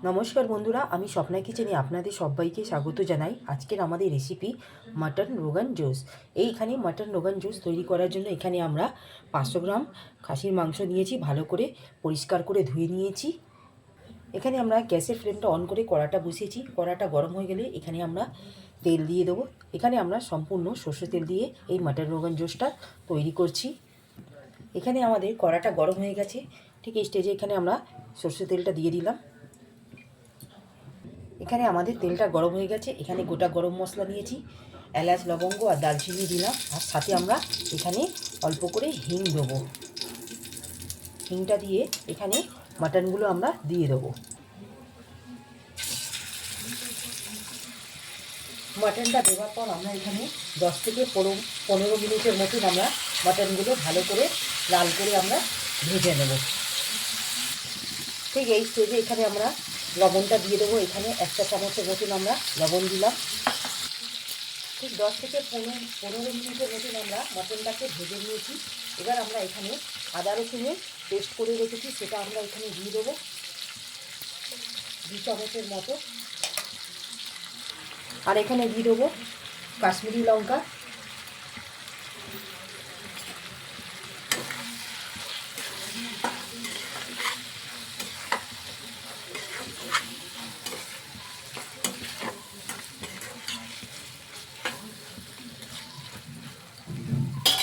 নমস্কার বন্ধুরা, আমি স্বপ্না কিচেনে আপনাদের সবাইকে স্বাগত জানাই। আজকের আমাদের রেসিপি মাটন রোগান জুস। এইখানে মাটন রোগান জুস তৈরি করার জন্য এখানে আমরা 500 গ্রাম খাসির মাংস নিয়েছি, ভালো করে পরিষ্কার করে ধুয়ে নিয়েছি। এখানে আমরা গ্যাসের ফ্লেমটা অন করে কড়াটা বসিয়েছি। কড়াটা গরম হয়ে গেলে এখানে আমরা তেল দিয়ে দেবো। এখানে আমরা সম্পূর্ণ সর্ষে তেল দিয়ে এই মাটন রোগান জুসটা তৈরি করছি। এখানে আমাদের কড়াটা গরম হয়ে গেছে। ঠিক এই স্টেজে এখানে আমরা সর্ষে তেলটা দিয়ে দিলাম। এখানে আমাদের তেলটা গরম হয়ে গেছে। এখানে গোটা গরম মশলা নিয়েছি, এলাচ, লবঙ্গ আর দালচিনি দিলাম। আর সাথে আমরা এখানে অল্প করে হিং দেবো। হিংটা দিয়ে এখানে মাটনগুলো আমরা দিয়ে দেবো। মাটনটা দেওয়ার পর আমরা এখানে 10 থেকে 15 মিনিটের মতন আমরা মাটনগুলো ভালো করে লাল করে আমরা ভেজে নেব। ঠিক এই স্টেজে এখানে আমরা লবণটা দিয়ে দেবো। এখানে 1 চা চামচের মতন আমরা লবণ দিলাম। ঠিক 10 থেকে 15 মিনিটের মতন আমরা মটনটাকে ভেজে নিয়েছি। এবার আমরা এখানে আদা রসুনের পেস্ট করে রেখেছি, সেটা আমরা এখানে দিয়ে দেবো 2 চামচের মতো। আর এখানে দিয়ে দেবো কাশ্মীরি লঙ্কা,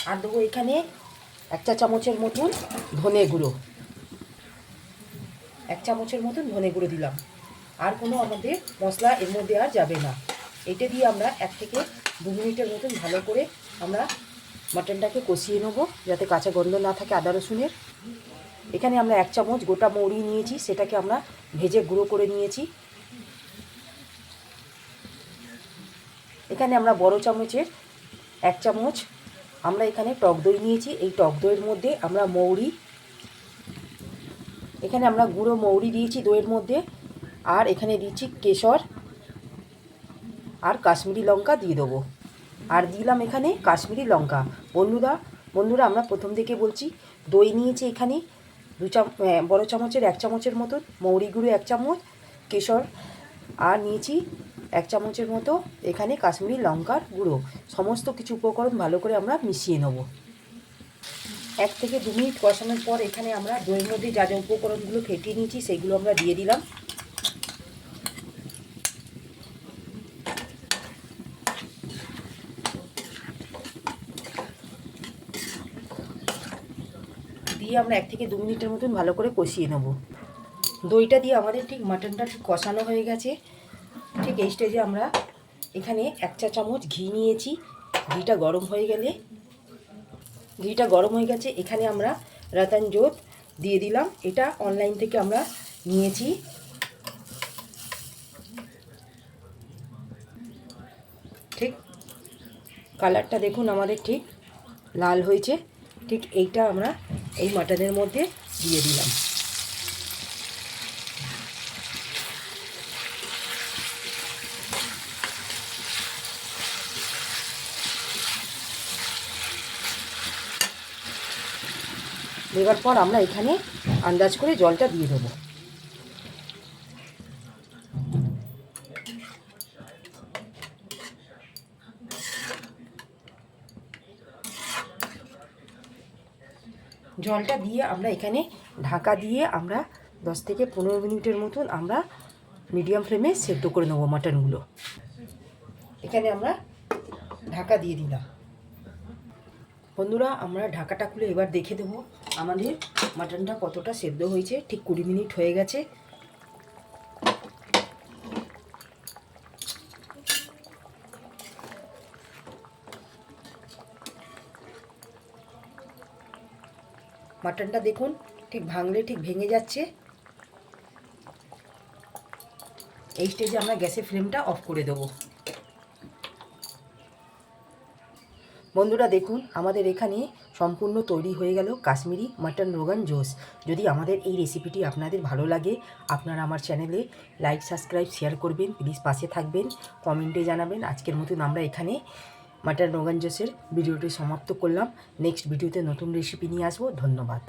আর দেবো এখানে 1 চা চামচের মতন ধনে গুঁড়ো। 1 চামচের মতন ধনে গুঁড়ো দিলাম। আর কোনো আমাদের মশলা এর মধ্যে আর যাবে না। এটা দিয়ে আমরা 1 থেকে 2 মিনিটের মতন ভালো করে আমরা মাটনটাকে কষিয়ে নেবো, যাতে কাঁচা গন্ধ না থাকে আদা রসুনের। এখানে আমরা 1 চামচ গোটা মৌরি নিয়েছি, সেটাকে আমরা ভেজে গুঁড়ো করে নিয়েছি। এখানে আমরা বড় চামচের 1 চামচ আমরা এখানে টক দই নিয়েছি। এই টক দইয়ের মধ্যে আমরা মৌরি, এখানে আমরা গুঁড়ো মৌরি দিয়েছি দইয়ের মধ্যে। আর এখানে দিচ্ছি কেশর আর কাশ্মীরি লঙ্কা দিয়ে দেবো। আর দিলাম এখানে কাশ্মীরি লঙ্কা। বন্ধুরা আমরা প্রথম থেকে বলছি, দই নিয়েছি এখানে বড় চামচের 1 চামচের মতো, মৌরি গুঁড়ো 1 চামচ, কেশর আর নিয়েছি 1 চামচের মতো এখানে কাশ্মীরি লঙ্কার গুঁড়ো। সমস্ত কিছু উপকরণ ভালো করে আমরা মিশিয়ে নেব। 1 থেকে 2 মিনিট কষানোর পর এখানে আমরা দইয়ের মধ্যে যা যা উপকরণগুলো ফেটিয়ে নিয়েছি সেগুলো আমরা দিয়ে দিলাম। দিয়ে আমরা 1 থেকে 2 মিনিটের মতন ভালো করে কষিয়ে নেব। দইটা দিয়ে আমাদের ঠিক মাটনটা ঠিক কষানো হয়ে গেছে। ঠিক এই স্টেজে আমরা এখানে 1 চা চামচ ঘি নিয়েছি। ঘিটা গরম হয়ে গেছে। এখানে আমরা রতন জোত দিয়ে দিলাম। এটা অনলাইন থেকে আমরা নিয়েছি। ঠিক কালারটা দেখুন আমাদের ঠিক লাল হয়েছে। ঠিক এইটা আমরা এই মাটনের মধ্যে দিয়ে দিলাম। দেওয়ার পর আমরা এখানে আন্দাজ করে জলটা দিয়ে দেবো। জলটা দিয়ে আমরা এখানে ঢাকা দিয়ে আমরা 10 থেকে 15 মিনিটের মতন আমরা মিডিয়াম ফ্লেমে সেদ্ধ করে নেবো মাটনগুলো। এখানে আমরা ঢাকা দিয়ে দিলাম। বন্ধুরা আমরা ঢাকাটা খুলে এবার দেখে দেবো আমাদের মাটনটা কতটা সেদ্ধ হয়েছে। ঠিক 20 মিনিট হয়ে গেছে। মাটনটা দেখুন ঠিক ভাঙলে ঠিক ভেঙে যাচ্ছে। এই স্টেজে আমরা গ্যাসের ফ্লেমটা অফ করে দেবো। বন্ধুরা দেখুন আমাদের এখানে সম্পূর্ণ তৈরি হয়ে গেল কাশ্মীরি মাটন রোগান জোস। যদি আমাদের এই রেসিপিটি আপনাদের ভালো লাগে, আপনারা আমার চ্যানেলে লাইক, সাবস্ক্রাইব, শেয়ার করবেন। প্লিজ পাশে থাকবেন, কমেন্টে জানাবেন। আজকের মতন আমরা এখানে মাটন রোগান জোসের ভিডিওটি সমাপ্ত করলাম। নেক্সট ভিডিওতে নতুন রেসিপি নিয়ে আসবো। ধন্যবাদ।